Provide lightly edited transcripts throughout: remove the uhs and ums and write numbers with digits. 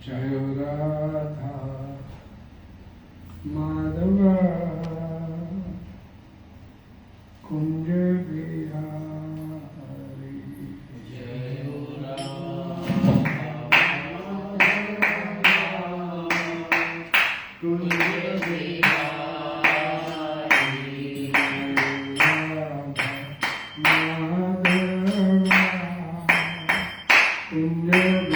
जय राधा माधव कुंज बिहारी जय कुंज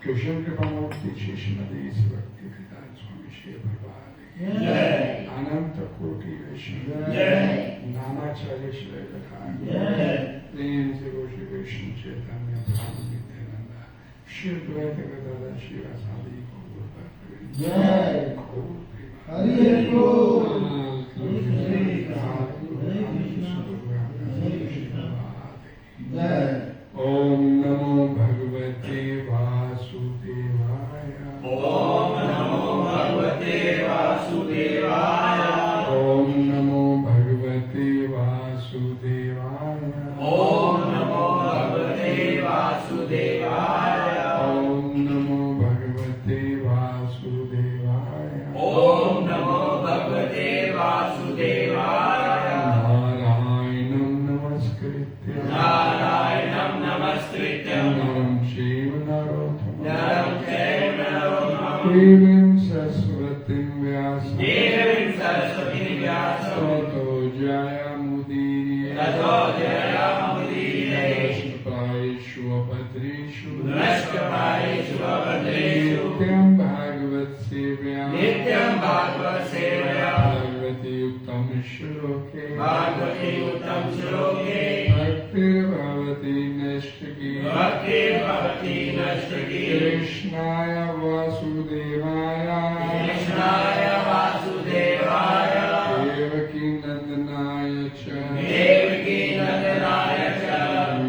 कृष्ण कृपामूर्ति श्री श्रीमती भक्ति वेदांत स्वामी श्री भगवान जय। अनंत कोटि वैष्णव जय। नामाचार्य श्री कथा प्रेम से गो श्री कृष्ण चैतन्य प्रभु नित्यानंद श्री द्वैत गदाधर श्री वासादि गौर भक्त जय। हरि बोल। हरे कृष्ण जय। ओम नमो भगवते वासुदेवाय। ओम नमो भगवते वासुदेवाय। ओम नमो भगवते वासुदेवाय। ओम नमो भगवते वासुदेवाय। ओम नमो भगवते वासुदेवाय। ओम नमो भगवते वासुदेवाय। नारायणं नमस्कृत्य नारायणं नमस्कृत्य नरं चैव नरोत्तमं नरं चैव नरोत्तमं देवीं सरस्वतीं व्यासं देवीं सरस्वतीं व्यासं ततो जयमुदीरये ततो जयमुदीरये नमस्कृतायेषु भद्रेषु नमस्कृतायेषु भद्रेषु नित्यं भागवत सेव्या नित्यं भागवत सेवया भागवते उत्तम श्लोके भागवते उत्तम श्लोके भक्तिर्भवति नैष्ठिकी भक्तिर्भवति नष्टकी कृष्णाय वासुदेवाय कृष्णाय वासुदेवाय देवकी नंदनाय च देवकी नंदनाय च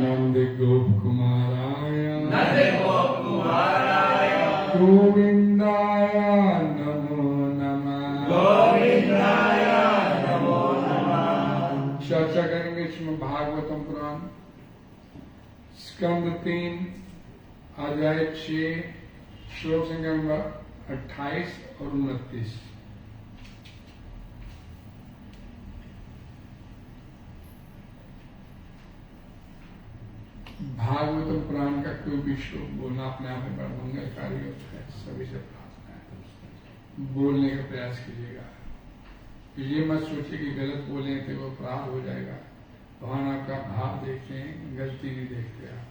नंदगोपकुमाराय नंदगोपकुमाराय गोविन्दाय नमो नमः। गोविन्दाय नमो नमः। चर्चा करेंगे इसमें भागवतम पुराण स्कंद 3 अध्याय 6 श्लोक संख्या नंबर 28 और 29। भागवतम पुराण का कोई भी श्लोक बोलना अपने आप में बड़ा मंगलकारी होता है। सभी से प्रार्थना है बोलने का प्रयास कीजिएगा। ये मत सोचिए कि गलत बोले थे वो अपराध हो जाएगा। भगवान आपका भाव देखें, गलती नहीं देखते आप।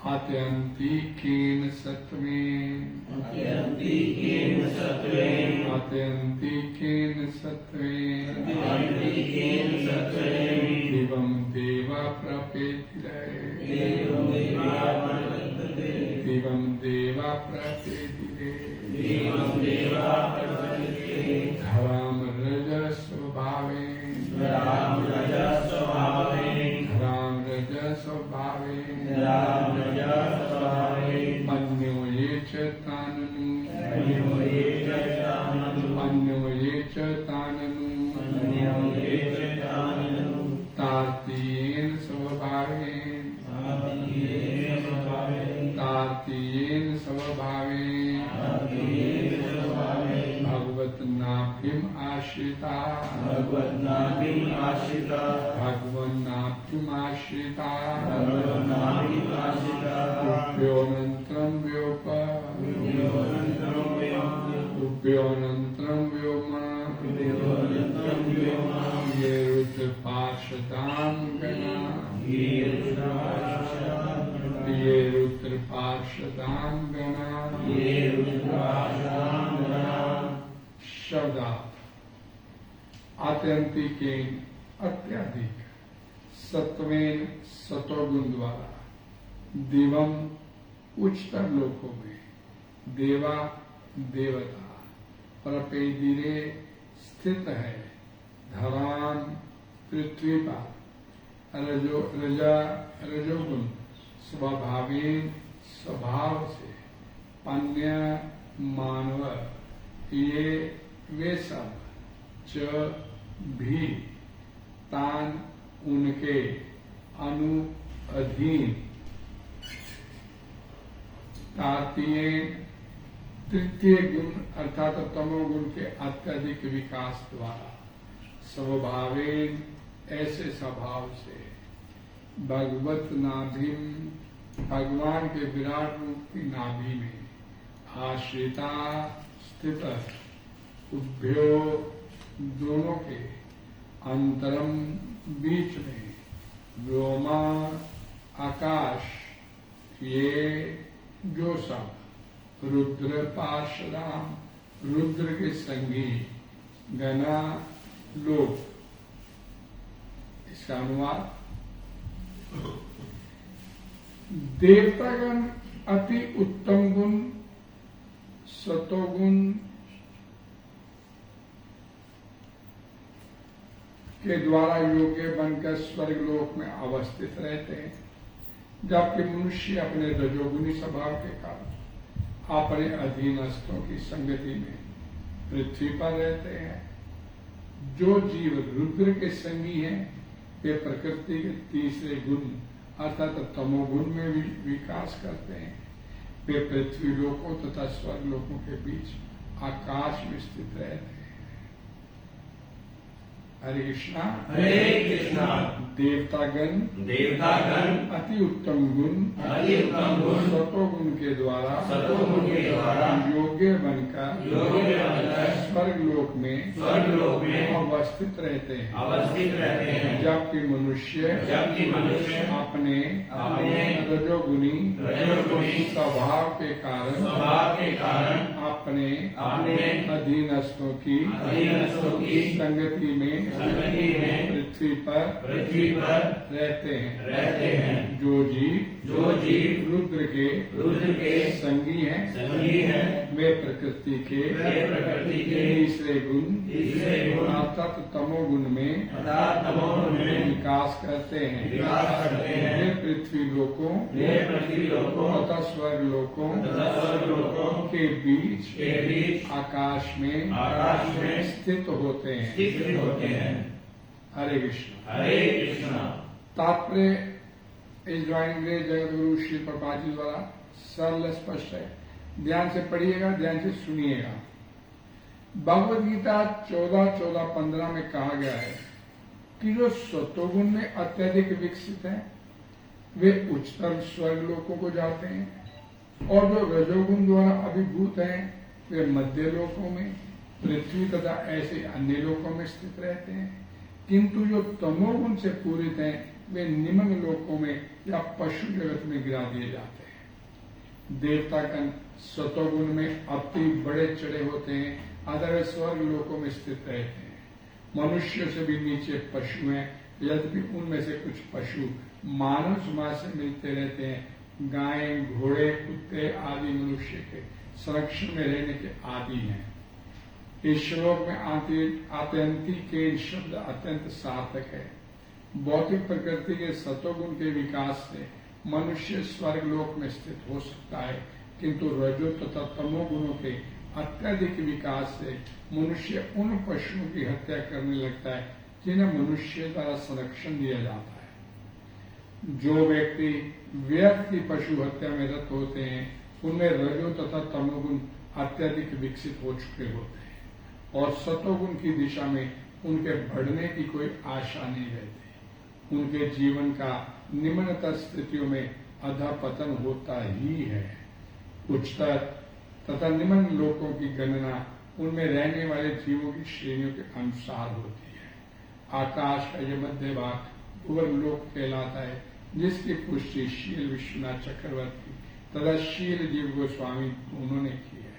आत्यंतिकेन सत्त्वेन अत्यन्तिकेन सत्त्वेन आत्यंतिकेन सत्त्वेन अत्यन्तिकेन सत्त्वेन दिवं देवा प्रपेतिरे देवं देवा प्रवर्तते दिवं देवा प्रपेतिरे देवं देवा प्रवर्तते धराम रजस्वभावेन राम रजः स्वभावेन धराम रजस्वभावेन राम रजः स्वभावेन अन्यो ये च ताननु अन्यो ये च ताननु अन्यो ये च ताननु अन्यो ये च ताननु तार्तियेन स्वभावेन तार्तिकेन स्वभावेन तार्तियेन स्वभावेन तार्तिकेन स्वभावेन भगवत नाभिम आश्रिता भगवन्नाभिम् आश्रिता भगवन् नाभिम आश्रिता भगवन्नाभिम् आश्रिता उभयोऽनन्तरं व्योप योऽनन्तरं व्योम उभयोऽनन्तरं व्योम योऽनन्तरं व्योम ये रुद्रपार्षदां गणा ये रुद्राक्षराः ये रुद्रपार्षदां गणा ये रुद्राक्षराः शब्दार्थ आत्यंतिकेन अत्यधिक सत्वेन सतोगुण द्वारा दिवम उच्चतर लोकों में देवा देवता प्रपेदिरे स्थित है धरान पृथ्वी पर रजोगुण स्वभावेन स्वभाव से पन्य मानव ये वे सब च भी तान उनके अनु अधीन तातीय तृतीय गुण अर्थात तमोगुण के अत्यधिक विकास द्वारा स्वभावेन ऐसे स्वभाव से भगवत नाभिम भगवान के विराट रूप की नाभि में आश्रिता स्थित उभ्यो दोनों के अंतरम बीच में व्योमा आकाश ये जो सब रुद्र पार्षदाम, रुद्र के संगी, गना लोग, इसका अनुवाद देवतागण अति उत्तम गुण, सतोगुण के द्वारा योग्य बनकर स्वर्ग लोक में अवस्थित रहते हैं, जबकि मनुष्य अपने रजोगुणी स्वभाव के कारण अपने अधीनस्थों की संगति में पृथ्वी पर रहते हैं। जो जीव रुद्र के संगी हैं, वे प्रकृति के तीसरे गुण अर्थात तमोगुण में भी विकास करते हैं। वे पृथ्वी लोकों तथा स्वर्ग लोकों के बीच आकाश में स्थित रहते हैं। हरे कृष्णा हरे कृष्णा। देवतागण अति उत्तम गुण, सतोगुण के द्वारा योग्य बनकर स्वर्ग लोक में अवस्थित रहते हैं, जबकि मनुष्य अपने रजोगुणी स्वभाव के कारण अपने अधीनस्थों की संगति में पृथ्वी पर रहते हैं। जो जीव रुद्र के संगी हैं, वे प्रकृति के तीसरे गुण अर्थात तमोगुण में विकास करते हैं। वे पृथ्वी लोकों तथा स्वर्ग लोकों के बीच आकाश में स्थित होते हैं। हरे कृष्ण। तात्पर्य इस ड्राइंग में जगत गुरु श्री प्रभुपाद जी द्वारा सरल स्पष्ट है। ध्यान से पढ़िएगा, ध्यान से सुनिएगा। भगवद गीता 14:14-15 में कहा गया है कि जो सतोगुण में अत्यधिक विकसित हैं, वे उच्चतम स्वर्ग लोकों को जाते हैं, और जो रजोगुण द्वारा अभिभूत हैं, वे मध्य लोकों में, पृथ्वी तथा ऐसे अन्य लोकों में स्थित रहते हैं। किंतु जो तमोगुण से पूरित हैं, वे निम्न लोकों में या पशु जगत में गिरा दिए जाते हैं। देवतागण सतोगुण में अति बड़े चढ़े होते हैं, अतः वे स्वर्ग लोकों में स्थित रहते हैं। मनुष्य से भी नीचे पशु हैं, यद्यपि उनमें से कुछ पशु मानव समाज से मिलते रहते हैं। गाय, घोड़े, कुत्ते आदि मनुष्य के संरक्षण में रहने के आदि हैं। इस श्लोक में आत्यंती के शब्द अत्यंत सार्थक है। भौतिक प्रकृति के सतोगुण के विकास से मनुष्य स्वर्ग लोक में स्थित हो सकता है, किंतु रजो तथा तमोगुणों के अत्यधिक विकास से मनुष्य उन पशुओं की हत्या करने लगता है जिन्हें मनुष्य द्वारा संरक्षण दिया जाता है। जो व्यक्ति व्यर्थ की पशु हत्या में रत होते हैं, उनमें रजो तथा तमोगुण अत्यधिक विकसित हो चुके होते हैं, और सतोगुण की दिशा में उनके बढ़ने की कोई आशा नहीं रहती। उनके जीवन का निम्नतर स्थितियों में अधःपतन होता ही है। उच्चतर तथा निम्न लोकों की गणना उनमें रहने वाले जीवों की श्रेणियों के अनुसार होती है। आकाश का यह मध्य भाग भुवन लोक कहलाता है, जिसकी पुष्टि शील विश्वनाथ चक्रवर्ती तथा शील जीव गोस्वामी दोनों ने की है।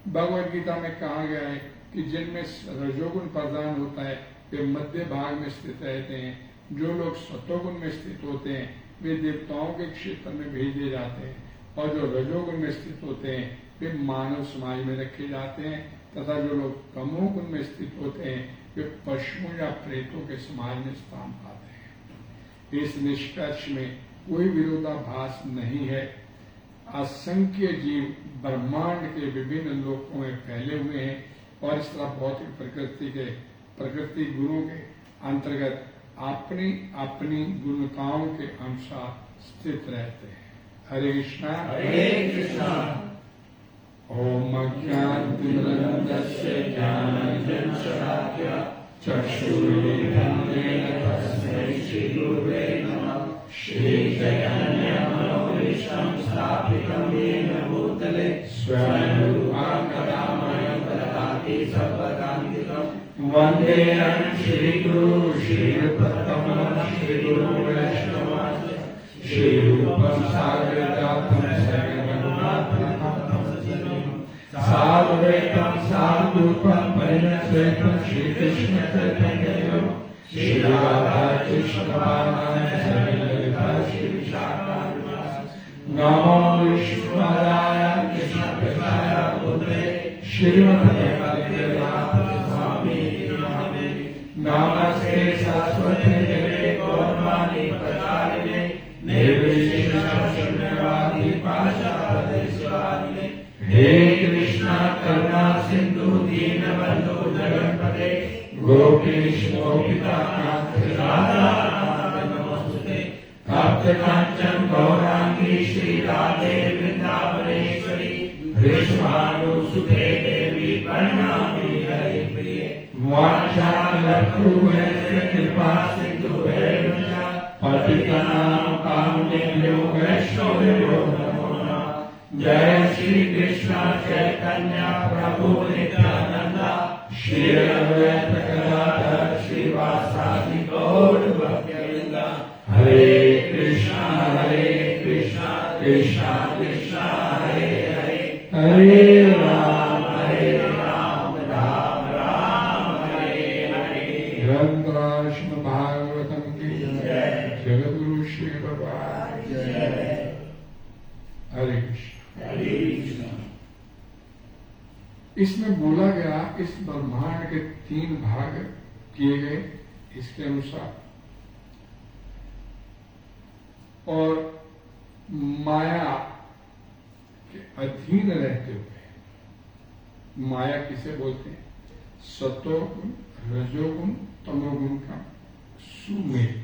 भगवद गीता में कहा गया है कि जिनमें रजोगुण प्रधान होता है, वे मध्य भाग में स्थित रहते हैं। जो लोग सतोगुण में स्थित होते हैं, वे देवताओं के क्षेत्र में भेजे जाते हैं, और जो रजोगुण में स्थित होते हैं, वे मानव समाज में रखे जाते हैं, तथा जो लोग तमोगुण में स्थित होते हैं, वे पशुओं या प्रेतों के समाज में स्थान पाते हैं। इस निष्कर्ष में कोई विरोधाभास नहीं है। असंख्य जीव ब्रह्मांड के विभिन्न लोकों में फैले हुए हैं, और इस तरह भौतिक प्रकृति गुणों के अंतर्गत अपनी अपनी गुणताओं के अनुसार स्थित रहते हैं। हरे कृष्णा। ओम अज्ञानतिमिरन्धस्य ज्ञानाञ्जनशलाकया चक्षुरुन्मीलितं तस्मै श्रीगुरवे नमः। श्रीचैतन्यमनोभीष्टं स्थापितं येन भूतले स्वयं रूपं कदा मह्यं ददाति सर्वकान्तिकम्। वन्देऽहं श्रीगुरु श्रीरूपं श्रीगुरु वैष्णवांश्च श्रीरूपं साग्रजातं शरणं अद्वैतं साधुरूपं परिणश्वेतं श्रीकृष्ण चैतन्यदेवं श्री राधा कृष्ण नमो विष्णुपदाय कृष्णपदाय बुद्धे श्रीमते भक्तिवेदांत स्वामी नामे नमस्ते सरस्वती देवे गौरवाणी प्रचारिणे निर्विशेषशून्यवादी पाशादेशवादिने हे कृष्णा करुणा सिंधु दीनबंधु जगन्पते गोपीश गोपिकांत राधा नमोस्तुते तप्त कांचन गौरांगी श्री राधे वृंदावनेश्वरी वृषभानुसुते देवी प्रणमामि हरिप्रिये वाञ्छाकल्पतरुभ्यश्च कृपा सिन्धुभ्यैव च पतितानां पावनेभ्यो वैष्णवेभ्यो नमो नमः। जय श्री कृष्ण चैतन्य प्रभु नित्यानंद श्री अद्वैत गदाधर श्रीवासादि गौर भक्तवृंद हरे कृष्णा कृष्णा कृष्णा हरे हरे हरे राम राम राम हरे हरे। ग्रंथराज भागवतम की जय। जगद्गुरु श्री भगवान जय। हरे कृष्ण। हरे कृष्ण। इसमें बोला गया इस ब्रह्मांड के 3 भाग किए गए इसके अनुसार, और माया के अधीन रहते हुए, माया किसे बोलते हैं? सतोगुण, रजोगुण, तमोगुण का सुमेल।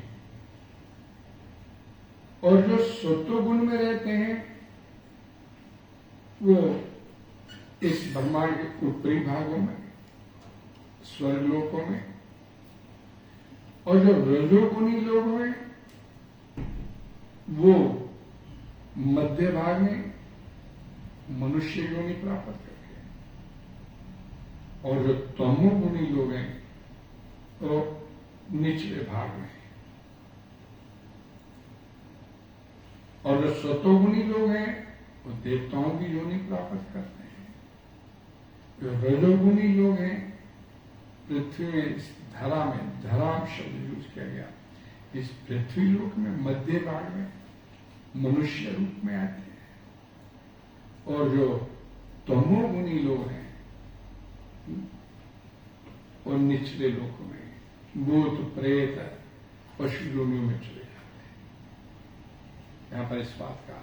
और जो सतोगुण में रहते हैं वो इस ब्रह्मांड के ऊपरी भागों में, स्वर्गलोकों में, और जो रजोगुणी लोग हैं वो मध्य भाग में मनुष्य योनि प्राप्त करते हैं, और जो तमोगुणी लोग हैं वो निचले भाग में, और जो सतोगुणी लोग हैं वो देवताओं की योनि प्राप्त करते हैं। जो रजोगुणी लोग हैं पृथ्वी में, इस धरा में, धरा शब्द यूज किया गया, इस पृथ्वी लोक में मध्य भाग में मनुष्य रूप में आते हैं। और जो तमोगुणी लोग हैं वो निचले लोकों में, भूत प्रेत पशु योनियों में चले जाते हैं। यहां पर इस बात का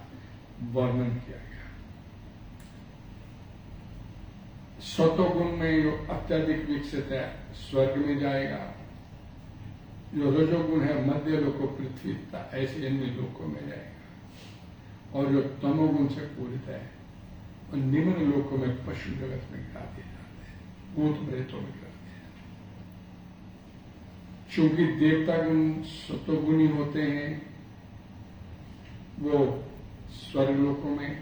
वर्णन किया गया। सतोगुण में जो अत्यधिक विकसित है स्वर्ग में जाएगा, जो रजोगुण है मध्य लोकों, पृथ्वी ऐसे अन्य लोकों में जाएगा, और जो तमोगुण से पूरित है और निम्न लोकों में पशु जगत में गिरा दिए जाते हैं, भूत प्रेतों में करते हैं। चूंकि देवता गुण सतोगुणी होते हैं वो स्वर्ग लोकों में,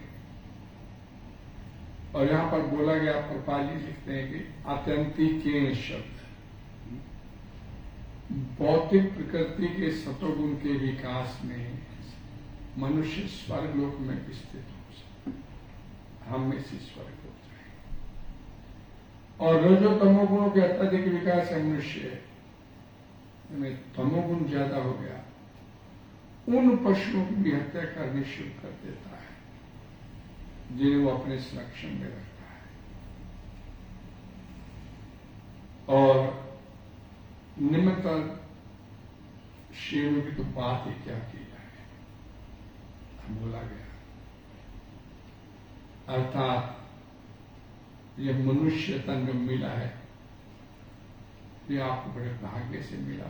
और यहां पर बोला गया, प्रभुपाद जी लिखते हैं कि आत्यंतिकेन शब्द भौतिक प्रकृति के सतोगुण के विकास में मनुष्य स्वर्ग लोक में स्थित हो सकता, हम में से स्वर्ग लोक जाए। और रजो तमोगुणों के अत्यधिक विकास है मनुष्य में तमोगुण ज्यादा हो गया, उन पशुओं की भी हत्या करनी शुरू कर देता है जिन्हें वो अपने संरक्षण में रखता है। और निम्नतर शेरों की तो बात ही क्या की जाए, बोला गया। अर्थात ये मनुष्य तन जो मिला है ये आपको बड़े भाग्य से मिला,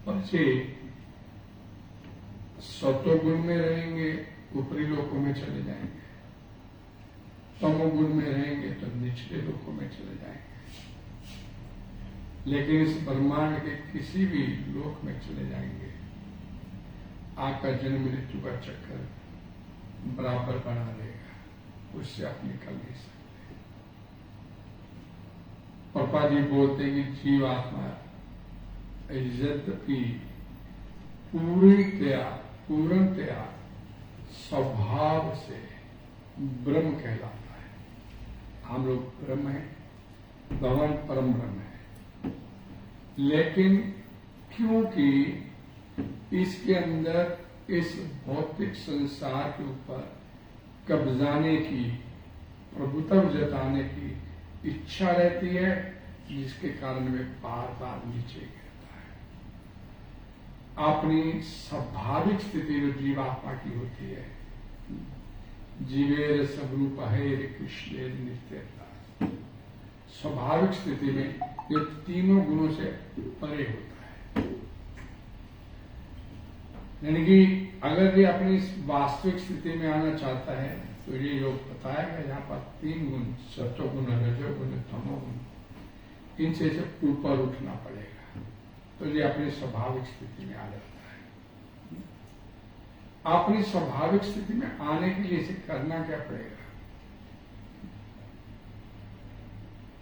और ये सतोगुण में रहेंगे ऊपरी लोकों में चले जाएंगे, तमोगुण में रहेंगे तो निचले लोकों में चले जाएंगे। लेकिन इस ब्रह्मांड के किसी भी लोक में चले जाएंगे, आपका जन्म मृत्यु का चक्कर बराबर बना देगा, उससे आप निकल नहीं सकते। पापा जी बोलते हैं कि जीवात्मा यद्यपि पूर्णतया स्वभाव से ब्रह्म कहलाता है। हम लोग ब्रह्म हैं, भगवान परम ब्रह्म है। लेकिन क्योंकि इसके अंदर इस भौतिक संसार के ऊपर कब्जाने की, प्रभुत्व जताने की इच्छा रहती है, जिसके कारण वे बार बार नीचे गिरता है। अपनी स्वाभाविक स्थिति जो जीवात्मा की होती है, जीवेर स्वरूप है कृष्ण नित्यता, स्वाभाविक स्थिति में ये तीनों गुणों से परे होता है। यानी कि अगर ये अपनी वास्तविक स्थिति में आना चाहता है तो ये योग बताएगा, यहाँ पर 3 गुण, सत्वगुण, रजोगुण, तमोगुण, इनसे से ऊपर उठना पड़ेगा, तो ये अपनी स्वाभाविक स्थिति में आ जाता है। अपनी स्वाभाविक स्थिति में आने के लिए इसे करना क्या पड़ेगा?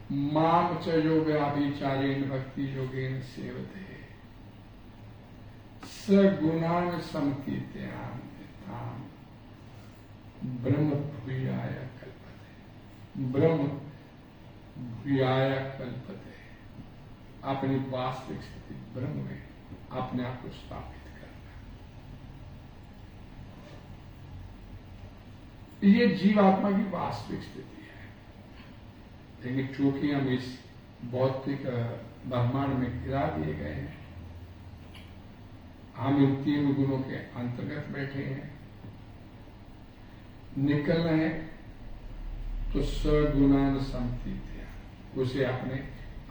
माम च योगाभिचारेण भक्ति योगेन सेवते सगुणान समकीर्त्याम ब्रह्म भूयाय कल्पते, ब्रह्म भूयाय कल्पते। अपनी वास्तविक स्थिति ब्रह्म में अपने आप को स्थापित करना, ये जीवात्मा की वास्तविक स्थिति है। लेकिन चूंकि हम इस भौतिक ब्रह्मांड में गिरा दिए गए हैं, हम इन 3 गुणों के अंतर्गत बैठे हैं, निकलना है तो सगुणान समतीत्या, उसे अपने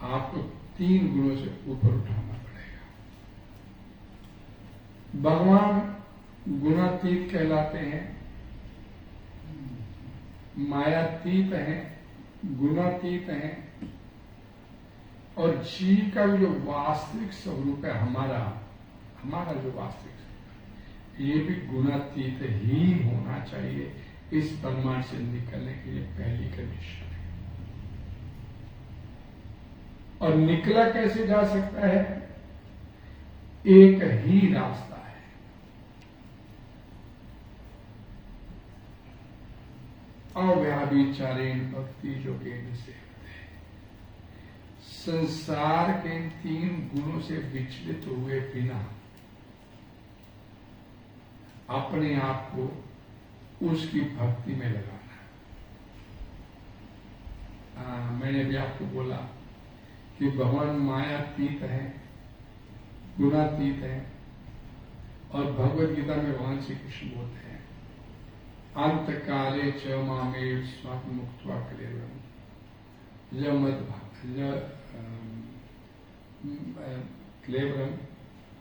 आप को 3 गुणों से ऊपर उठाना पड़ेगा। भगवान गुणातीत कहलाते हैं, मायातीत हैं, गुणातीत हैं, और जीव का जो वास्तविक स्वरूप है, हमारा जो वास्तविक स्वरूप, ये भी गुणातीत ही होना चाहिए। इस ब्रह्मांड से निकलने के लिए पहली कंडीशन है। और निकला कैसे जा सकता है? एक ही रास्ता है, अव्याभिचारेण भक्ति योगेन सेवते। संसार के 3 गुणों से विचलित हुए बिना अपने आप को उसकी भक्ति में लगाना। मैंने भी आपको बोला कि भगवान मायातीत है, गुणातीत है, और भगवद गीता में भगवान श्री कृष्ण बोलते हैं, अंत काले च मामेव स्वात्म मुक्त्वा क्लेवरम क्लेवरम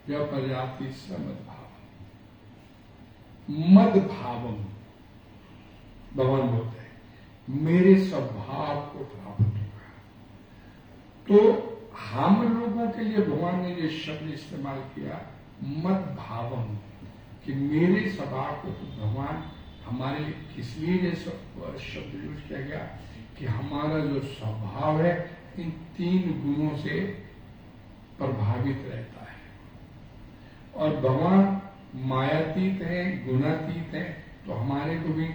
य प्रजाति समद्भाव मद भावम। भगवान बोलते हैं मेरे स्वभाव को प्राप्त होगा। तो हम लोगों के लिए भगवान ने ये शब्द इस्तेमाल किया, मद भावम, कि मेरे स्वभाव को। तो भगवान हमारे लिए इसलिए ये शब्द यूज किया गया कि हमारा जो स्वभाव है इन 3 गुणों से प्रभावित रहता है। और भगवान मायातीत है, गुणातीत है, तो हमारे को भी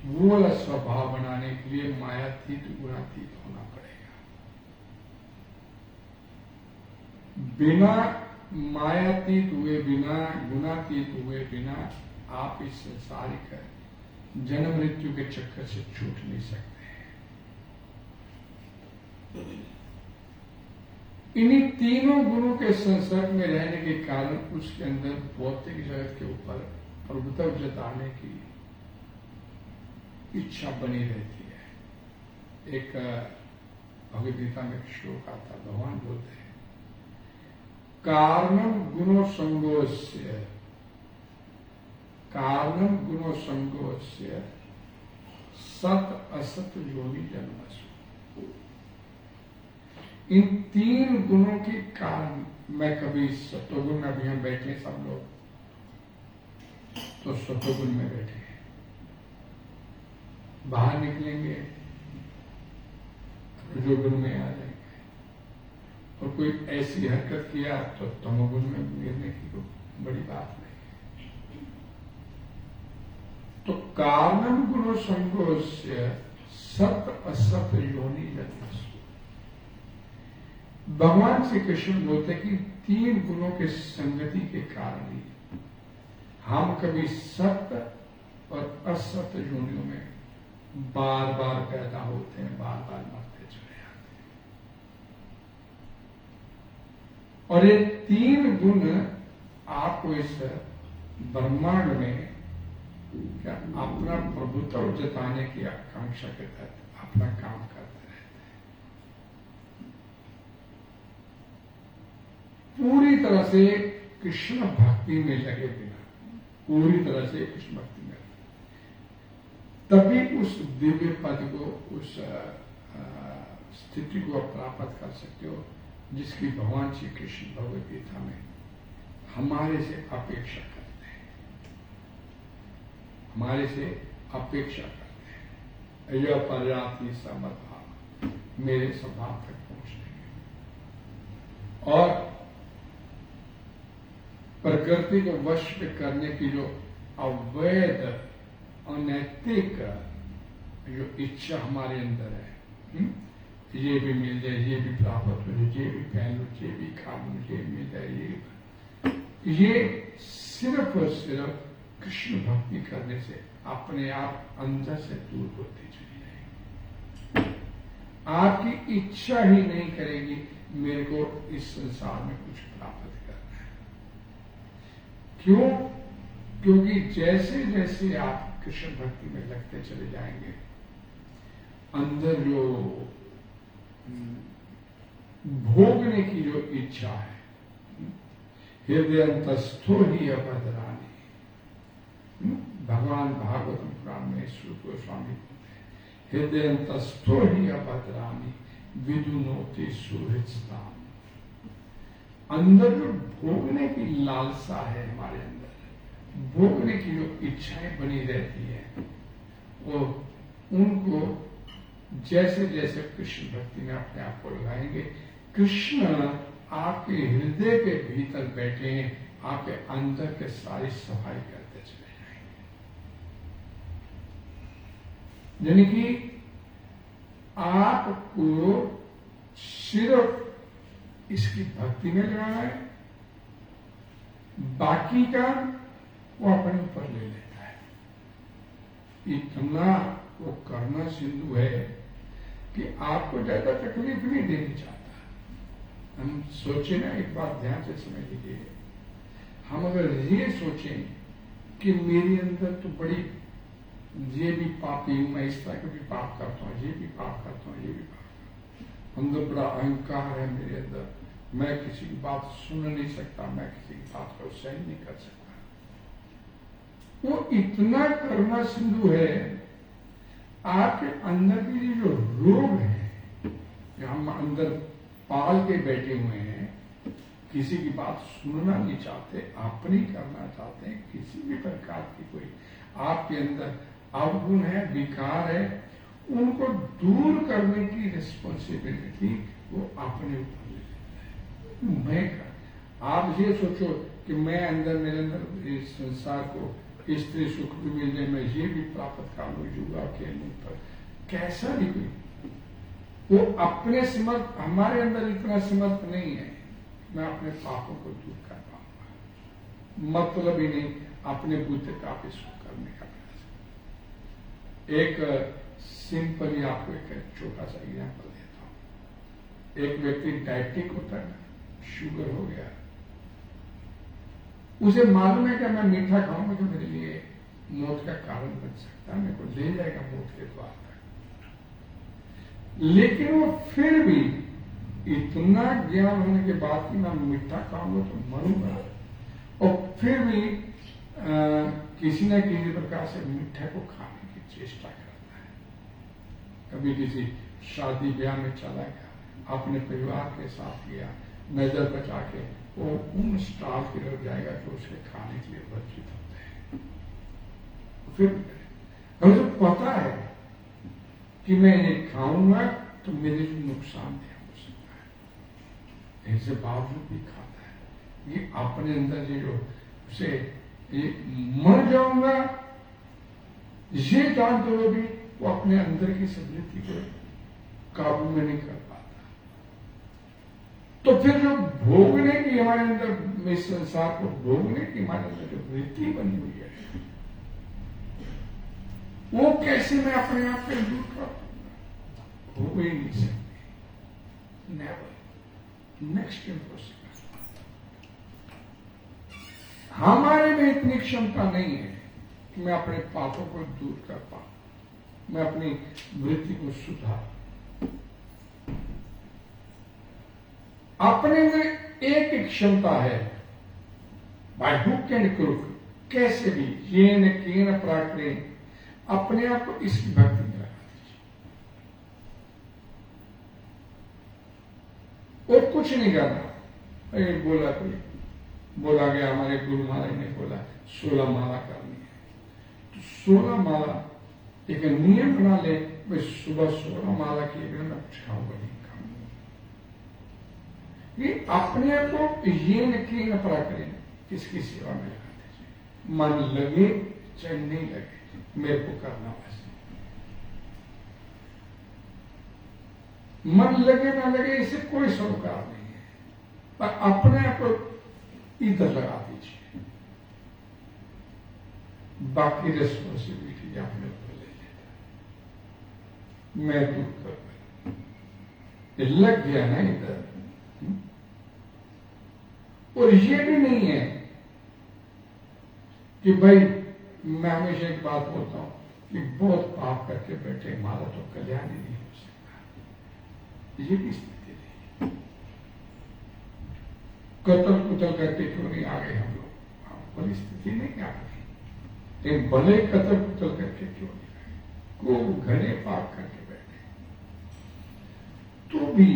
वो वाला स्वभाव बनाने के लिए मायातीत गुणातीत होना पड़ेगा। बिना मायातीत हुए, बिना गुणातीत हुए बिना आप इस संसारिक जन्म मृत्यु के चक्कर से छूट नहीं सकते। इन्हीं 3 गुणों के संसर्ग में रहने के कारण उसके अंदर भौतिक जगत के ऊपर प्रभुत्व जताने की इच्छा बनी रहती है। एक भगवद गीता में श्लोक आता, भगवान बोलते हैं, कारणम गुणो संगोस्य, कारणम गुणो संगोस्य सत असत योनि जन्मसु। इन 3 गुणों के कारण मैं कभी सत्वगुण में, अभी हम बैठे सब लोग तो सत्वगुण में बैठे हैं, बाहर निकलेंगे रजोगुण में आ जाएंगे, और कोई ऐसी हरकत किया तो तमोगुण में गिरने की कोई बड़ी बात नहीं। तो कारणम गुरु संगोस्य सत असत योनि जन्मसु। भगवान श्री कृष्ण बोलते कि 3 गुणों के संगति के कारण ही हम कभी सत्य और असत्य योनियों में बार बार पैदा होते हैं, बार बार मरते चले जाते हैं। और ये 3 गुण आपको इस ब्रह्मांड में क्या अपना प्रभुत्व जताने की आकांक्षा के तहत अपना काम करते रहते हैं। पूरी तरह से कृष्ण भक्ति में लगे बिना, पूरी तरह से कृष्ण भक्ति में तभी उस दिव्य पद को, उस स्थिति को प्राप्त कर सकते हो जिसकी भगवान श्री कृष्ण भगवद गीता में हमारे से अपेक्षा करते हैं, हमारे से अपेक्षा करते हैं। यह पर्याप्ति समभाव, मेरे स्वभाव तक पहुंचने के और प्रकृति को वश में करने की जो अवैध अनैतिक जो इच्छा हमारे अंदर है, ये भी मिल जाए, ये भी प्राप्त हो जाए, ये भी पहन लो, ये भी खा लो, ये मिल जाए, ये सिर्फ और सिर्फ कृष्ण भक्ति करने से अपने आप अंदर से दूर होती चली जाएगी। आपकी इच्छा ही नहीं करेगी मेरे को इस संसार में कुछ प्राप्त करना है। क्यों? क्योंकि जैसे जैसे आप कृष्ण भक्ति में लगते चले जाएंगे, अंदर जो भोगने की जो इच्छा है, हृदयंतस्थो ही अभद्रानी, भगवान भागवतम पुराण में श्री गोस्वामी बोलते हैं, हृदयंतस्थो ही अभद्रानी विदुनोति सुहृत्स्ताम। अंदर जो भोगने की लालसा है, हमारे अंदर भोगने की जो इच्छाएं बनी रहती है, वो उनको जैसे जैसे कृष्ण भक्ति में अपने आप को लगाएंगे, कृष्ण आपके हृदय के भीतर बैठे हैं, आपके अंदर के सारी सफाई करते चले जाएंगे। यानी कि आपको सिर्फ इसकी भक्ति में लगाना है, बाकी का वो अपने ऊपर ले लेता है। इतना वो करुणा सिंधु है कि आपको ज्यादा तकलीफ नहीं देनी चाहता। हम सोचे ना, एक बात ध्यान से समझ लीजिए, हम अगर ये सोचें कि मेरे अंदर तो बड़ी ये भी पापी हूं, मैं इस तरह का भी पाप करता हूँ, ये भी पाप करता हूँ, ये भी पाप करता हूँ, अंदर बड़ा अहंकार है मेरे अंदर, मैं किसी की बात सुन नहीं सकता, मैं किसी की बात को सहन नहीं कर सकता। वो इतना करुणा सिंधु है, आपके अंदर की जो रोग है, जो हम अंदर पाल के बैठे हुए हैं, किसी की बात सुनना नहीं चाहते, अपनी करना चाहते हैं, किसी भी प्रकार की कोई आपके अंदर अवगुण है, विकार है, उनको दूर करने की रिस्पॉन्सिबिलिटी वो अपने ऊपर ले लेता है। मैं कर, आप ये सोचो कि मैं अंदर, मेरे अंदर इस संसार को स्त्री सुख भी मिल जाए, मैं ये भी प्राप्त कर लूं, युवा के मुख पर, कैसा भी कोई वो अपने समर्थ, हमारे अंदर इतना समर्थ नहीं है, मैं अपने पापों को दूर कर पाऊंगा। मतलब ही नहीं अपने बुद्ध का भी सुख करने का प्रयास। एक सिंपली आपको एक छोटा सा एग्जाम्पल देता हूं। एक व्यक्ति डायबिटिक होता है, शुगर हो गया, उसे मालूम है कि मैं मीठा खाऊंगा तो मेरे लिए मौत का कारण बन सकता है, मेरे को ले जाएगा मौत के द्वार तक, लेकिन वो फिर भी इतना ज्ञान होने के बाद कि मैं मीठा खाऊंगा तो मरूंगा, और फिर भी किसी न किसी प्रकार से मीठे को खाने की चेष्टा करता है। कभी किसी शादी ब्याह में चला गया, अपने परिवार के साथ गया, नजर बचा के वो उन स्टॉल की तरफ जाएगा जो उसके खाने के लिए वर्जित होते हैं। फिर मुझे पता है कि मैं इन्हें खाऊंगा तो मेरे लिए नुकसानदेह हो सकता है, इससे बावजूद भी खाता है। ये अपने अंदर ये जो उसे ये मर जाऊंगा ये जानते हुए भी वो अपने अंदर की समृद्धि को काबू में नहीं कर पाता। तो फिर जो भोगने की हमारे अंदर, इस संसार को भोगने की हमारे अंदर जो वृत्ति बनी हुई है, वो कैसे मैं अपने आप को दूर कर पाऊंगा? हो ही नहीं सकती। Never, next impossible. हमारे में इतनी क्षमता नहीं है कि मैं अपने पापों को दूर कर पाऊं, मैं अपनी वृत्ति को सुधार। अपने में एक ही क्षमता है, बाय हुक एंड क्रुक, कैसे भी येन केन प्राकृ, अपने आप को इसकी भक्ति में लगा दीजिए और कुछ नहीं करना। अरे बोला गया, हमारे गुरु महाराज ने बोला 16 माला करनी है, तो 16 माला एक नियम बना ले, भाई सुबह 16 माला किए बिना मैं कुछ खाऊंगा नहीं, ये अपने आप को ये न परा करें, किसकी सेवा में लगा दीजिए। मन लगे चाहे नहीं लगे, मेरे को करना वैसे। मन लगे ना लगे इससे कोई सरोकार नहीं है, पर अपने आप को इधर लगा दीजिए, बाकी रिस्पॉन्सिबिलिटी अपने ऊपर ले लेता, मैं दूर कर लग गया ना इधर। और ये भी नहीं है कि भाई, मैं हमेशा एक बात बोलता हूं कि बहुत पाप करके बैठे, हमारा तो कल्याण ही नहीं हो सकता। ये भी स्थिति नहीं। कतल कुतल करके क्यों नहीं आ गए हम लोग? परिस्थिति नहीं आ गई, लेकिन भले कतल कुतल करके क्यों नहीं आए, को घने पाप करके बैठे, तो भी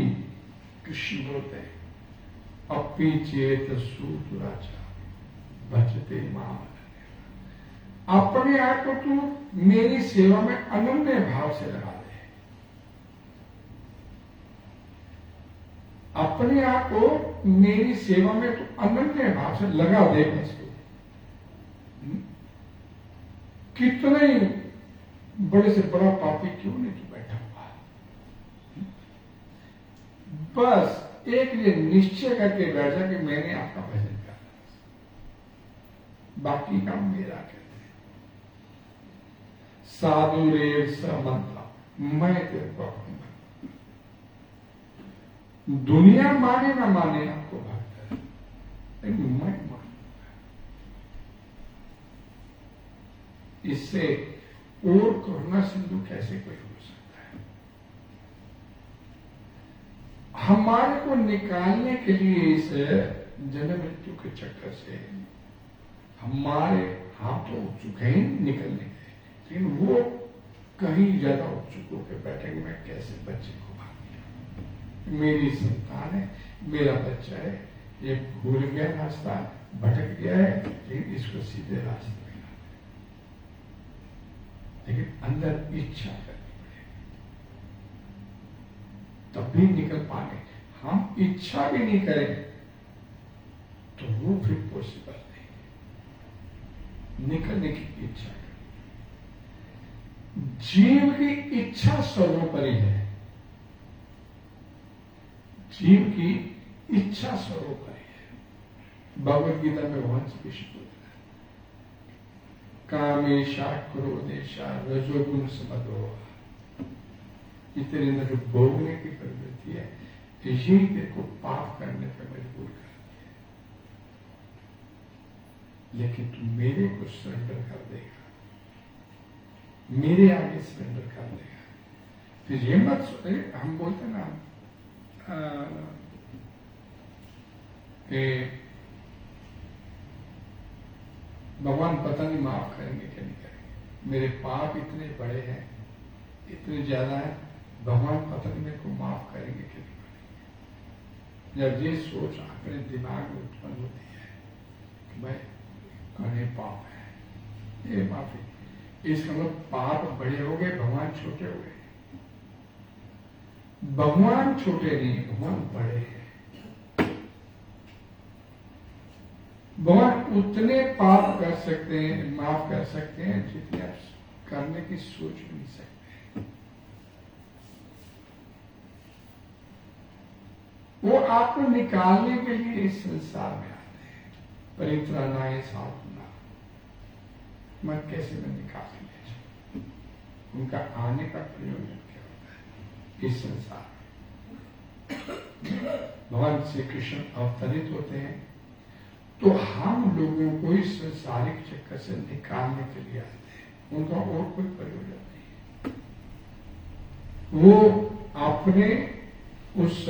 कृष्ण बोलते हैं अपी चेत सुदुराचार भजते माम। अपने आप को तू मेरी सेवा में अनन्य भाव से लगा दे, अपने आप को मेरी सेवा में तू अनन्य भाव से लगा दे। इसको कितने बड़े से बड़ा पापी क्यों नहीं तू बैठा हुआ, बस एक ये निश्चय करके बैठ जा कि मैंने आपका भजन करना, बाकी काम मेरा कहते हैं। साधु रेव समंता, मैं तेरे को कहूंगा, दुनिया माने ना माने आपको भक्त है, लेकिन मैं मानूंगा। इससे और करुणा सिंधु कैसे कोई हो सकता है? हमारे को निकालने के लिए इस जन्म मृत्यु के चक्कर से हमारे हाथों उठ चुके हैं निकलने के, लेकिन वो कहीं ज्यादा उत्सुक होकर बैठेंगे, मैं कैसे बच्चे को भाग, मेरी संतान है, मेरा बच्चा है, ये भूल गया रास्ता, भटक गया है, लेकिन इसको सीधे रास्ते में लाना, लेकिन अंदर इच्छा करनी पड़ेगी, तब भी निकल पाए। हम इच्छा भी नहीं करें तो वो फिर पॉसिबल नहीं। निकलने की इच्छा करें, जीव की इच्छा सर्वोपरि है, जीव की इच्छा सर्वोपरि है। भगवद गीता में वंश विष्णु कामेशा क्रोधेशा रजोगुण समदो, तेरे अंदर जो भोगने की प्रवृत्ति है, यही तेरे को पाप करने पर मजबूर करती है। लेकिन तू मेरे को सरेंडर कर देगा, मेरे आगे सरेंडर कर देगा, फिर ये मत, हम बोलते ना कि भगवान पता नहीं माफ करेंगे कि नहीं करेंगे, मेरे पाप इतने बड़े हैं, इतने ज्यादा है, भगवान पता नहीं मेरे को माफ करेंगे कि नहीं करेंगे। जब ये सोच अपने दिमाग में उत्पन्न होती है कि भाई घने पाप है, ये माफी, इसका मतलब पाप बड़े हो गए, भगवान छोटे हो गए। भगवान छोटे नहीं, भगवान बड़े हैं। भगवान उतने पाप कर सकते हैं, माफ कर सकते हैं, जितने आप करने की सोच भी नहीं सकते। वो आपको निकालने के लिए इस संसार में आते हैं। परित्राणाय साधुना, मैं कैसे मैं निकाल के ले जाऊं? उनका आने का प्रयोजन क्या होता है इस संसार में? भगवान श्री कृष्ण अवतरित होते हैं तो हम लोगों को इस संसारिक चक्कर से निकालने के लिए आते हैं। उनका और कोई प्रयोजन नहीं है। वो अपने उस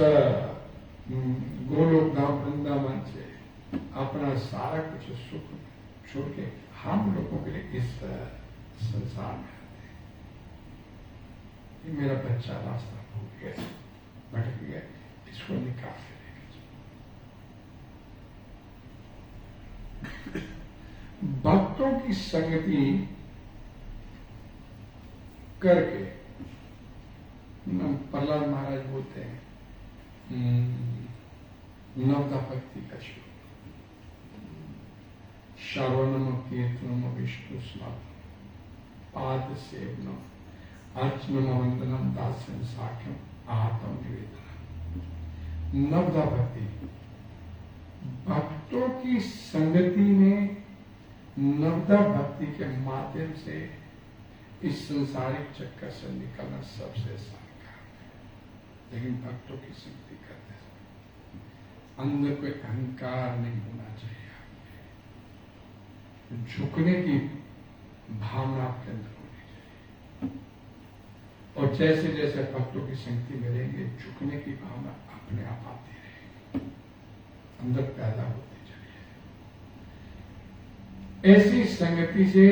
गोलोक धाम वृंदावन से अपना सारा कुछ सुख छोड़ के हम लोगों के लिए इस संसार में आते हैं। ये मेरा बच्चा रास्ता भूल गया, भटक गया, इसको निकाल के लेके भक्तों की संगति करके प्रहलाद महाराज बोलते हैं नवदा भक्ति का श्लोक, श्रवणम कीर्तनम विष्णु स्मरणम पाद सेवनम अर्चनम वंदनम दास्यम साख्यम आत्म निवेदनम। नवदा भक्ति, भक्तों की संगति में नवदा भक्ति के माध्यम से इस संसारिक चक्कर से निकलना सबसे आसान काम है। लेकिन भक्तों की संगति करते समय अंदर कोई अहंकार नहीं होना चाहिए। झुकने की भावना आपके अंदर होनी चाहिए, और जैसे जैसे भक्तों की संगति मिलेंगे झुकने की भावना अपने आप आती रहेगी, अंदर पैदा होती चली। ऐसी संगति से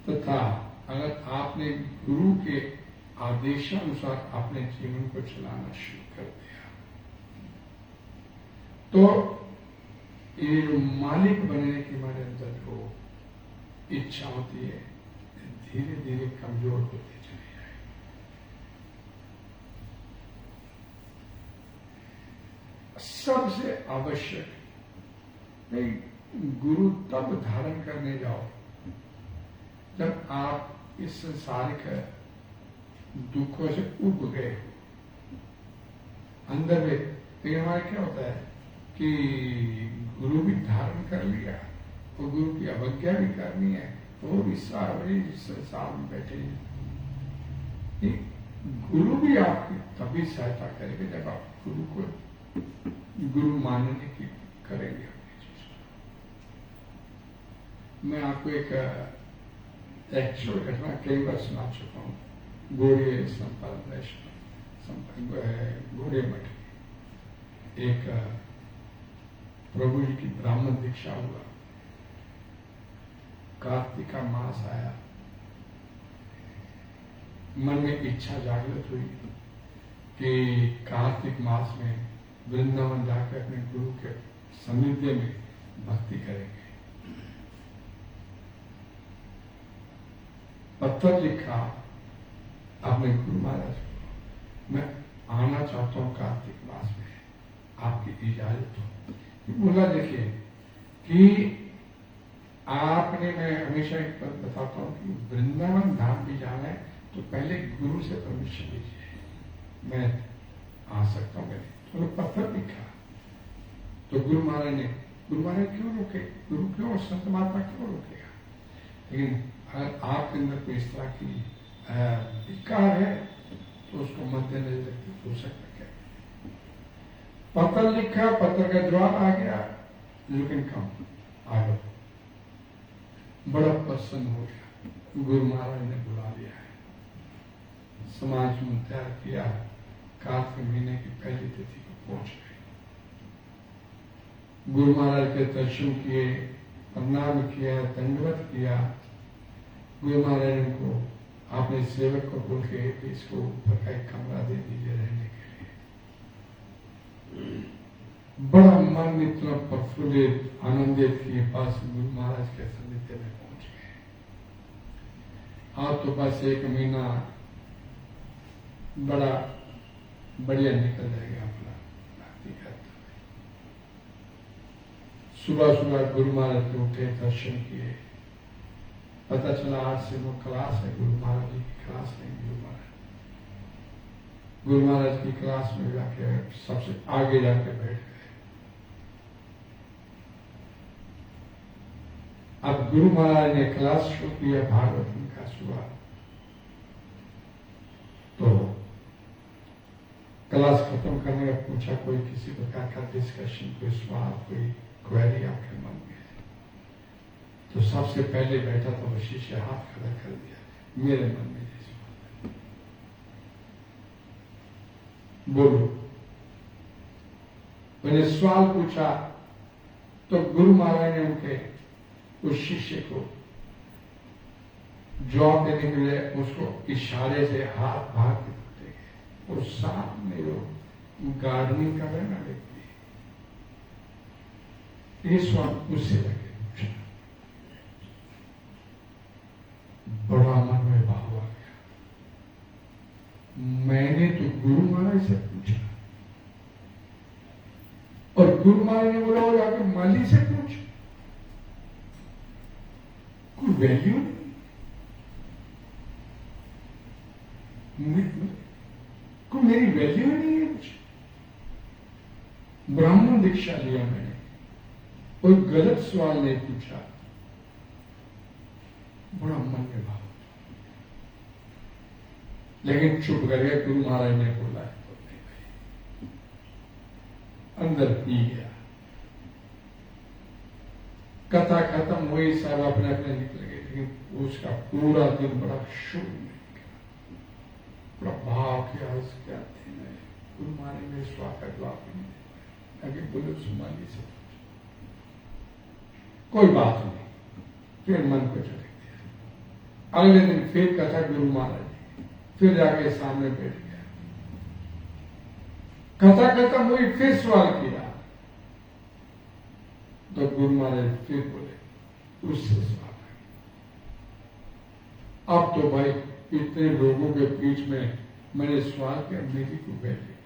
तथा अगर आपने गुरु के आदेशानुसार अपने जीवन को चलाना शुरू कर दिया तो ये जो मालिक बनने की हमारे अंदर जो इच्छा होती है धीरे धीरे कमजोर होती चली जाएगी। सबसे आवश्यक नहीं, गुरु तब धारण करने जाओ जब आप इस संसारिक दुखों से उब गए हो अंदर में। लेकिन हमारा क्या होता है कि गुरु भी धारण कर लिया और गुरु की अवज्ञा भी करनी है तो वो भी सारे संसार में बैठे हैं। गुरु भी आपकी तभी सहायता करेगा जब आप गुरु को गुरु मानने की करेंगे अपनी चीज को। मैं आपको एक एक्चुअल घटना कई बार सुना चुका हूँ। गौड़ीय संप्रदाय गौड़ीय मठ एक प्रभु जी की ब्राह्मण दीक्षा हुआ। कार्तिक का मास आया, मन में इच्छा जागृत हुई कि कार्तिक मास में वृंदावन जाकर अपने गुरु के सानिध्य में भक्ति करेंगे। पत्र लिखा अपने गुरु महाराज को, मैं आना चाहता हूँ कार्तिक मास में, आपकी इजाजत हो। बोला देखिए कि आपने, मैं हमेशा एक बात बताता हूँ कि वृंदावन धाम भी जाना है तो पहले गुरु से परमिशन लीजिए, मैं आ सकता हूँ। मैंने तो पत्र लिखा तो गुरु महाराज क्यों रोके, गुरु क्यों, संत महात्मा क्यों रोकेगा। लेकिन अगर आपके अंदर कोई इस तरह की विकार है तो उसको मद्देनजर रखते हो सकता क्या। पत्र लिखा, पत्र का जवाब आ गया, लेकिन कम आ गया। बड़ा प्रसन्न हो गया, गुरु महाराज ने बुला लिया है, समाज में तैयार किया। कार्तिक महीने की पहली तिथि को पहुंच गए। गुरु महाराज के दर्शन किए, प्रणाम किया, दंडवत किया। गुरु महाराज को अपने सेवक को बोल के इसको ऊपर का एक कमरा दे दीजिए रहने के लिए। बड़ा मन इतना प्रफुल्लित आनंदित कि पास गुरु महाराज के सानिध्य में पहुंच गए। आप तो बस एक महीना बड़ा बढ़िया निकल जाएगा अपना भक्ति करते हुए। सुबह सुबह गुरु महाराज के उठे, दर्शन किए, पता चला आज से वो क्लास है, गुरु महाराज जी की क्लास नहीं। गुरु महाराज की क्लास में जाके सबसे आगे जाके बैठ गए। अब गुरु महाराज ने क्लास शुरू किया, भागवतम का शुरुआत। तो क्लास खत्म करने का पूछा, कोई किसी प्रकार का डिस्कशन, कोई सवाल, कोई क्वेरी आपके मन में है? तो सबसे पहले बैठा तो वो शिष्य हाथ खड़ा कर दिया, मेरे मन में ये सवाल है, बोलो। मैंने सवाल पूछा तो गुरु महाराज ने उनके उस शिष्य को जवाब देने के लिए उसको इशारे से हाथ भाग के देते गए। और सामने जो गार्डनिंग कर रहे ना व्यक्ति, ये सवाल उससे लगे पूछा। बड़ा मन में भाव आ गया। मैंने तो गुरु महाराज से पूछा और गुरु महाराज ने बोला, वो जाके माली से पूछ, कोई वैल्यू नहीं, कोई मेरी वैल्यू नहीं है कुछ। ब्राह्मण दीक्षा लिया मैंने, कोई गलत सवाल नहीं पूछा। बड़ा मन में भाव, लेकिन चुप कर गया। गुरु महाराज ने बोला है तो नहीं भाई, अंदर पी गया। कथा खत्म हुई, सब अपने अपने निकल गए, लेकिन उसका पूरा दिन बड़ा शुभ में निकला। प्रभाव क्या क्या दिन है। गुरु महाराज ने स्वागत जवाब नहीं दिया, आगे बोलो सुमाली से कोई बात नहीं, फिर मन को चले गया। अगले दिन फिर कथा गुरु महाराज, फिर जाके सामने बैठ गया। कथा खत्म हुई, फिर सवाल किया तो गुरु महाराज फिर बोले, उससे सवाल है। अब तो भाई इतने लोगों के बीच में मैंने सवाल किया, मेरी को बैठ गई।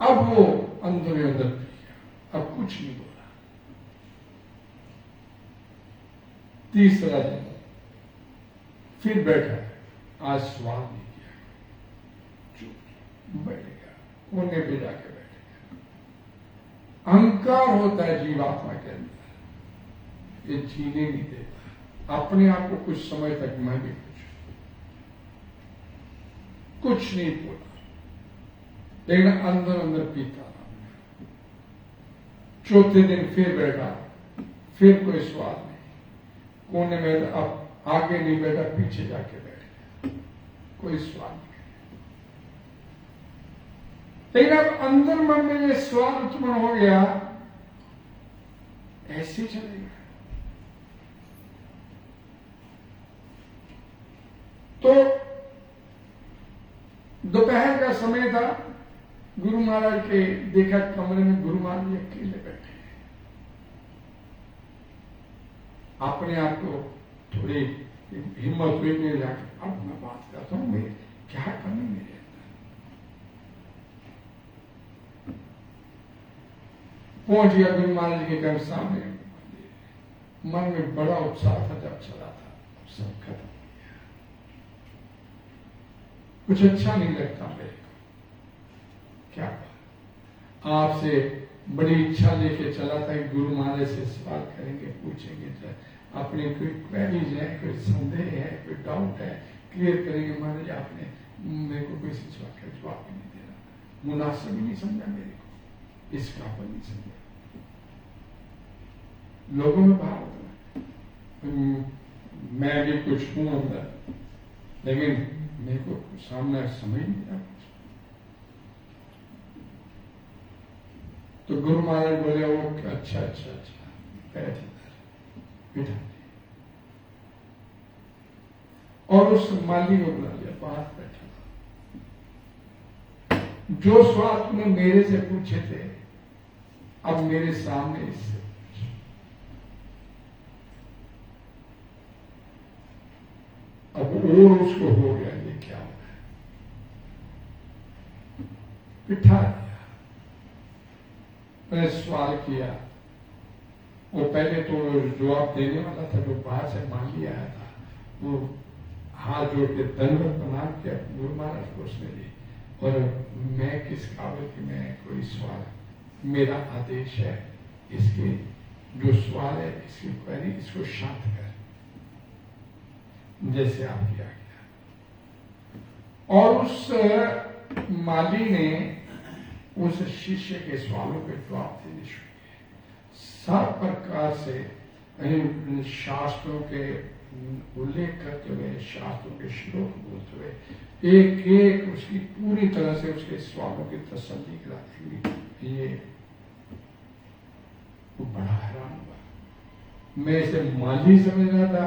अब वो अंदर ही अंदर पी गया, अब कुछ नहीं बोला। तीसरा दिन फिर बैठा, आज सवाल नहीं किया, चुप बैठ गया, कोने पे जाके बैठ गया। अहंकार होता है जीवात्मा के अंदर, ये जीने नहीं देता अपने आप को। कुछ समय तक मैं भी कुछ नहीं बोला, लेकिन अंदर अंदर पीता रहा। चौथे दिन फिर बैठा, फिर कोई सवाल नहीं, कोने में अब आगे नहीं बैठा, पीछे जाके बैठ गया, कोई सवाल नहीं। लेकिन अब अंदर मन में ये सवाल उत्पन्न हो गया, ऐसे चलेगा तो दोपहर का समय था। गुरु महाराज के देखा कमरे में गुरु महाराज अकेले बैठे हैं। अपने आप को थोड़ी हिम्मत हुई, मेरे जाके अब मैं बात करता हूं, मेरे क्या कमी मेरे अंदर। पहुंच गया गुरु महाराज के घर सामने। मन में बड़ा उत्साह था जब चला था, सब खत्म। कुछ अच्छा नहीं लगता मेरे को। क्या आपसे बड़ी इच्छा लेके चला था कि गुरु महाराज से सवाल करेंगे, पूछेंगे, अपने कोई क्वेरीज है, कोई संदेह है, कोई डाउट है, क्लियर करेंगे। महाराज आपने मेरे को कोई सवाल का जवाब ही नहीं दे रहा, मुनासिब ही नहीं समझा मेरे को, इस काबिल नहीं समझा। लोगों में भाव होता, मैं भी कुछ हूं अंदर, लेकिन मेरे को सामने समझ नहीं आ। तो गुरु महाराज बोले, वो अच्छा अच्छा अच्छा बैठ बिठा। और उस माली को बुला लिया, बाहर बैठा। जो सवाल तुमने मेरे से पूछे थे, अब मेरे सामने इससे पूछो। अब और उसको हो गया, ये क्या हो रहा है। बिठा दिया, मैंने सवाल किया, वो पहले तो जवाब देने वाला था, जो बाहर से माली आया था, वो हाथ जोड़ के दंडवत बना के गुरु महाराज को उसने दी। और मैं किस काबिल की मैं कोई सवाल, मेरा आदेश है, इसके जो सवाल है इसकी क्वेरी, इसको शांत कर, जैसे आप किया गया। और उस माली ने उस शिष्य के सवालों के जवाब देने शुरू किए, सब प्रकार से शास्त्रों के उल्लेख करते हुए, शास्त्रों के श्लोक बोलते हुए, एक एक उसकी पूरी तरह से उसके सवालों की तसल्ली कराती हुई। ये वो बड़ा हैरान हुआ, मैं इसे माली समझ रहा था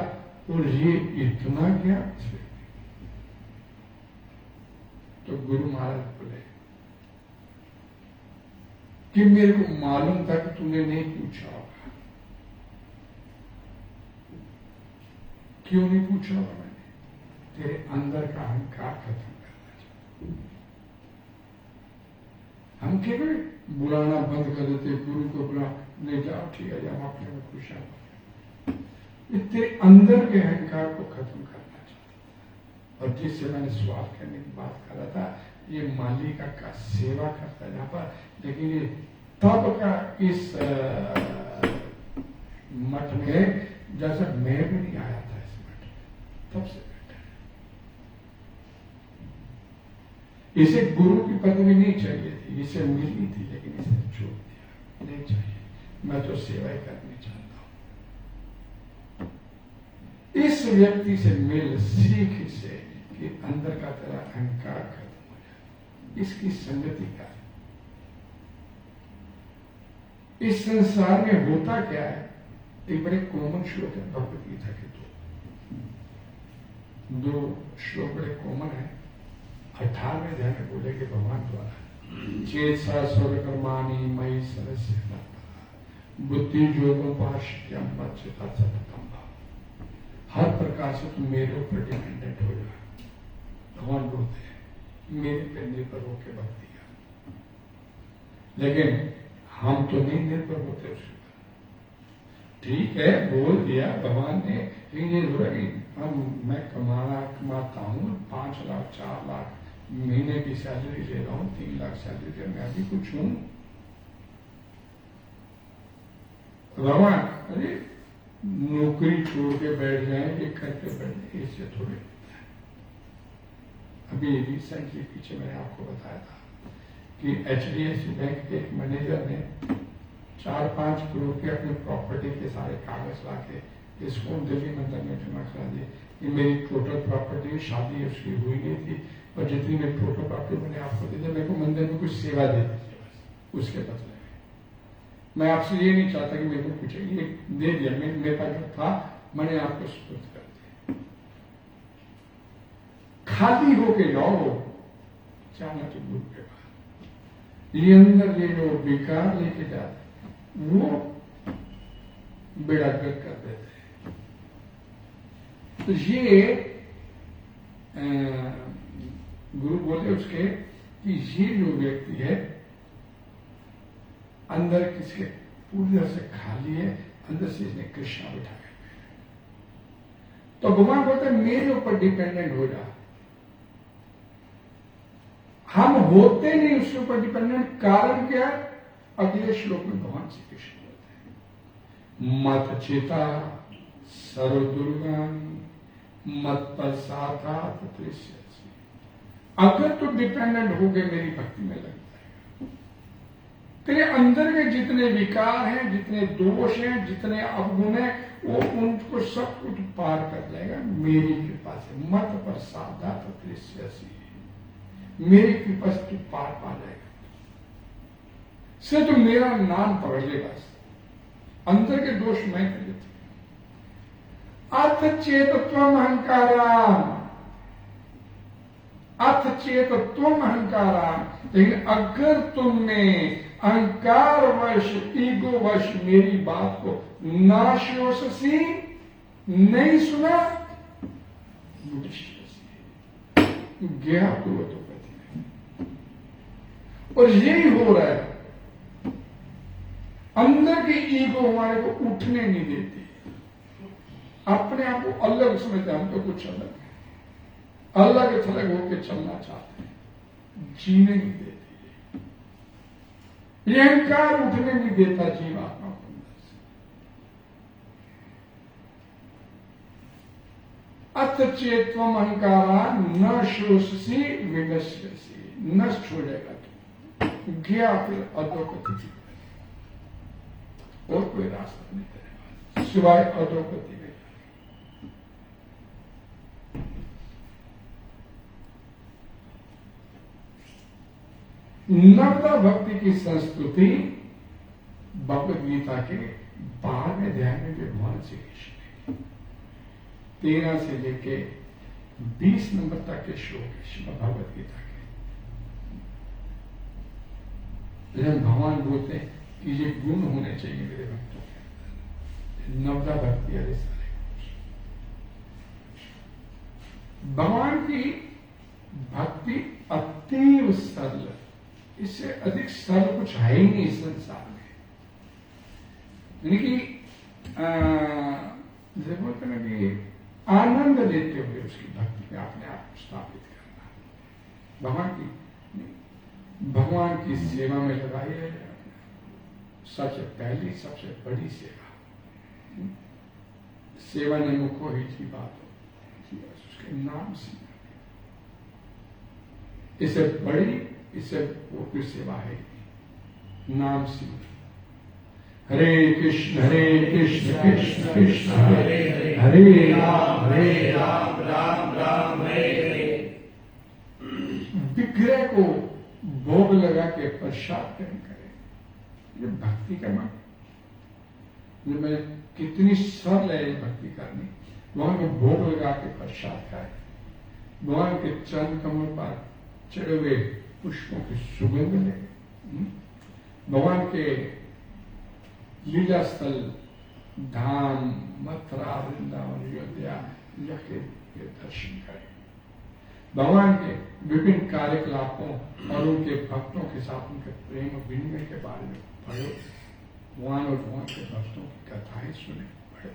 और ये इतना क्या। तो गुरु महाराज बोले कि मेरे को मालूम था कि तूने नहीं पूछा होगा। क्यों नहीं पूछा होगा? मैंने तेरे अंदर का अहंकार खत्म करना चाहिए। हम केवल बुलाना बंद कर देते, गुरु को बुला, ले जाओ ठीक है, हम अपने में खुश हैं। तेरे अंदर के अहंकार को खत्म करना चाहता। और जिससे मैंने सवाल करने की बात कर रहा था, ये माली का सेवा करता है यहाँ पर, लेकिन ये तब का इस मठ में जैसा मैं भी नहीं आया था इस मठ, तब से बैठा है। इसे गुरु की पदवी नहीं चाहिए थी, इसे मिली थी, लेकिन इसे छोड़ दिया, नहीं चाहिए, मैं तो सेवा ही करनी चाहता हूं। इस व्यक्ति से मिल, सीख इसे कि अंदर का तेरा अहंकार खत्म हो जाए। इसकी संगति का इस संसार में होता क्या है? एक बड़े कॉमन श्लोक है भगवत गीता के, दो श्लोक बड़े कॉमन है। 18वें अध्याय में बोले कि भगवान द्वारा चेत सा स्वर्गकर्माणी मई सरस्य बुद्धि योगोपाश्यम मच्चिता सततम भाव। हर प्रकार से तुम मेरे ऊपर डिपेंडेंट हो जाए। भगवान बोलते हैं मेरे पे निर्भर होकर भक्ति कर, लेकिन हम तो नहीं निर्भर होते उसके ऊपर। ठीक है, बोल दिया भगवान ने, लेकिन ये हो रहा कि मैं कमाता हूँ 5 लाख 4 लाख महीने की सैलरी ले रहा हूँ, 3 लाख सैलरी दे, मैं भी कुछ हूँ। भगवान अरे नौकरी छोड़ के बैठ जाएंगे, करके बैठ जाए, इससे थोड़े होता है। अभी रिसेंटली पीछे मैंने आपको बताया था कि HDFC बैंक के एक मैनेजर ने 4-5 करोड़ के अपनी प्रॉपर्टी के सारे कागज लाके इसको दिल्ली मंदिर में जमा करा दिए। ये मेरी टोटल प्रॉपर्टी, शादी उसकी हुई नहीं थी, और जितनी मेरी टोटल प्रॉपर्टी मैंने आपको दे दी, मेरे को मंदिर में कुछ सेवा दे दीजिए बस, उसके बदले में। मैं आपसे ये नहीं चाहता कि मेरे को कुछ ये दे दिया, मेरे पास जो था मैंने आपको सुपुर्द कर दिया। खाली होके जाओ, जाना तो गुरु के बाद। ये अंदर ये जो विकार लेके जाते वो बेड़ा गर्क कर देते हैं। तो ये गुरु बोले उसके कि ये जो व्यक्ति है अंदर किसके पूरी तरह से खाली है, अंदर से इसने कृष्णा बिठाया। तो भगवान बोलते मेरे ऊपर डिपेंडेंट हो जा। हम होते नहीं उसके ऊपर डिपेंडेंट, कारण क्या? अगले श्लोक में भगवान श्री कृष्ण बोलते हैं मत चेता सर्वदुर्गानी मत प्रसादात तृष्यसि। अगर तू डिपेंडेंट हो गए मेरी भक्ति में लग जाएगा, तेरे अंदर में जितने विकार हैं, जितने दोष हैं, जितने अवगुण हैं, वो उनको सब कुछ पार कर जाएगा मेरी कृपा से। मत प्रसादात तृष्यसि, मेरी कृपा से तू पार पा जाएगा। से तो मेरा नाम पकड़ ले बस, अंदर के दोष मैं कर लेती। अर्थ चेतत्वम अहंकाराम, अर्थ चेतत्वम अहंकाराम। लेकिन अगर तुमने अहंकार वश, ईगो वश मेरी बात को नाश्योसी नहीं सुना, गया तो और यही हो रहा है। अंदर की ईगो हमारे को उठने नहीं देती, अपने आप को अलग समझते, हम तो कुछ अलग है, अलग थलग होकर चलना चाहते हैं, जीने नहीं देती। ये अहंकार उठने नहीं देता जीवात्मा को अंदर से। अथ चेत्वम अहंकारा न शोषसी विनश्यसी, नष्ट हो जाएगा तू, गया फिर अधोगति, और कोई रास्ता नहीं तेरे पास सिवाय अधोगति में। नवदा भक्ति की संस्तुति भगवद गीता के 12वें अध्याय में भगवान श्री कृष्ण 13 से लेके 20 नंबर तक के श्लोक है श्रीमद् भगवद गीता के। लेकिन भगवान बोलते हैं कि ये गुण होने चाहिए मेरे भक्तों के अंदर, नवदा भक्ति अरे सारे। भगवान की भक्ति अतीव सरल, इससे अधिक सरल कुछ है ही नहीं इस संसार में। यानी कि जैसे बोलते ना कि आनंद लेते हुए उसकी भक्ति में अपने आप को स्थापित करना, भगवान की सेवा में लगाइए। सबसे पहली सबसे बड़ी सेवा, सेवा ने मुखो ही की बात हो, उसके नाम से, इससे बड़ी इससे वो कोई सेवा है, नाम से। हरे कृष्ण कृष्ण कृष्ण हरे हरे, हरे राम राम राम हरे हरे। विग्रह को भोग लगा के प्रसाद ग्रहण करें, ये भक्ति का मन। मैं कितनी सरल है ये भक्ति करनी, वहां में भोग लगा के प्रसाद खाए, भगवान के चरण कमल पर चढ़े हुए पुष्पों की सुगंध ले, भगवान के लीला स्थल धाम मथुरा वृंदावन अयोध्या के दर्शन करें, भगवान के विभिन्न कार्यकलापों और उनके भक्तों के साथ उनके प्रेम विनिमय के बारे में पढ़े, भगवान और भगवान के भक्तों की कथाएं सुने पढ़े।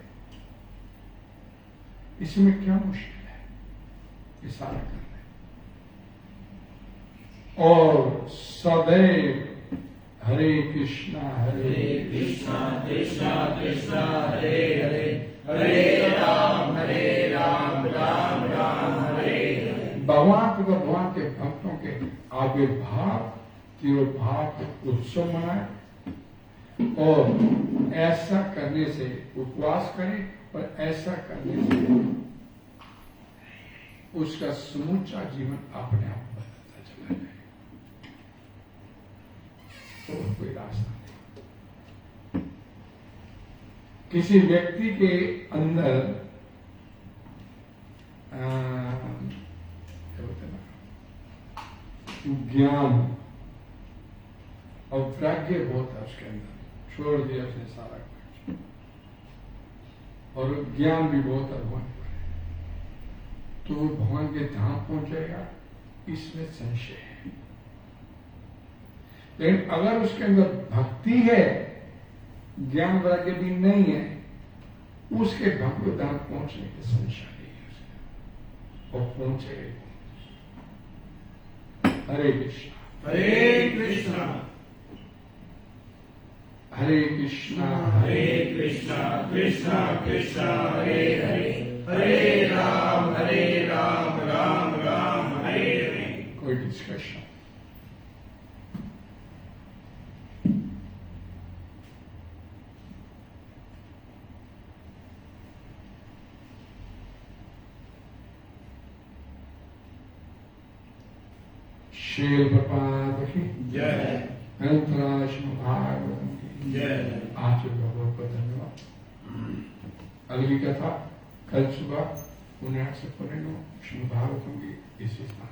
इसमें क्या मुश्किल है, ये सारा करना। और सदैव हरे कृष्णा कृष्णा कृष्णा हरे हरे, हरे राम राम राम हरे हरे। भगवान को भगवान के भक्तों के आविर्भाव तिरोभाव के उत्सव मनाए, और ऐसा करने से उपवास करें, और ऐसा करने से उसका समूचा जीवन अपने आप बदलता चला जाए। तो कोई रास्ता नहीं। किसी व्यक्ति के अंदर ज्ञान और प्राज्ञ बहुत है उसके अंदर, छोड़ दिया उसने सारा कुछ, और ज्ञान भी बहुत है भगवान पर, तो भगवान के धाम पहुंचेगा, इसमें संशय है। लेकिन अगर उसके अंदर भक्ति है, ज्ञान वैराग्य भी नहीं है, उसके भगवत धाम पहुंचने की संशय नहीं है उसके, और पहुंचेगा। हरे कृष्णा कृष्णा कृष्णा कृष्णा हरे हरे, हरे राम राम राम हरे हरे। कोई डिस्कशन? श्रील प्रपाद की जय, अनंतराज भागवतम की जय। आज बहुत बहुत धन्यवाद। अगली कथा कल सुबह 9 से 9 श्री भागवतम की इसी स्थान